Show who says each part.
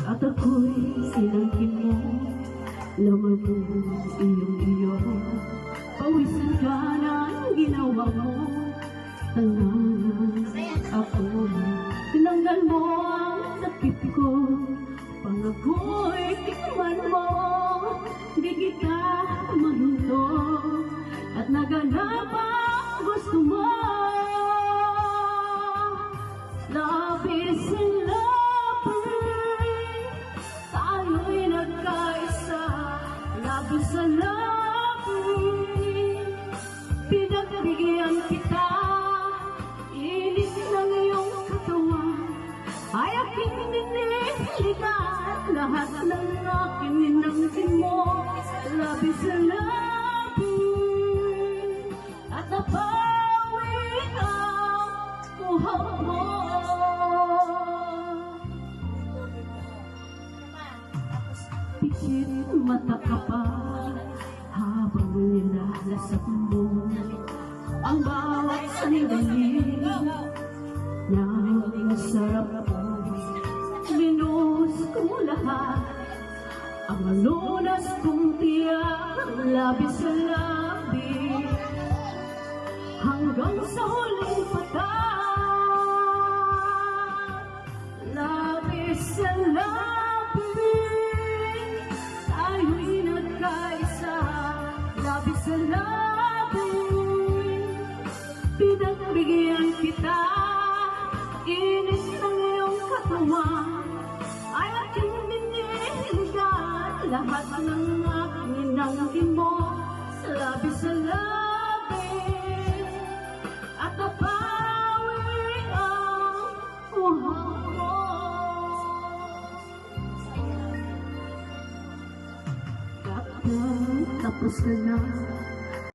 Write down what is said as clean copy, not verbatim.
Speaker 1: At ako'y sinangkin mo, lamang mo iyong-iyo. Pawisan ka ng ginawa mo, tanganan ako. Tinanggal mo ang sakit ko, pangako'y tikman mo. Di kita mahinto, at naganap ang gusto mo. Love is in love, tayo'y nagkaisa. Love is in love, pinagbigyan kita. Init ng iyong katawan ay aking diniligan. Lahat ng aking ninangkin mo. Love is in love, at nabawi ang buhay mo. Pikit mata ka pa habang nilalasap mo ang bawat sandali ng sarap mo. Minus ko lahat ang lunas kong tiyak, labis sa labi hanggang sa huling patak. Labis sa labi, tayo'y nagkaisa. Labis sa labi, pinagbigyan kita. Init ng iyong katawan ay aking diniligan. Lahat ng aking ninangkin mo, sa labis sa labi, at nabawi ang buhay mo. Kapag tapos ka na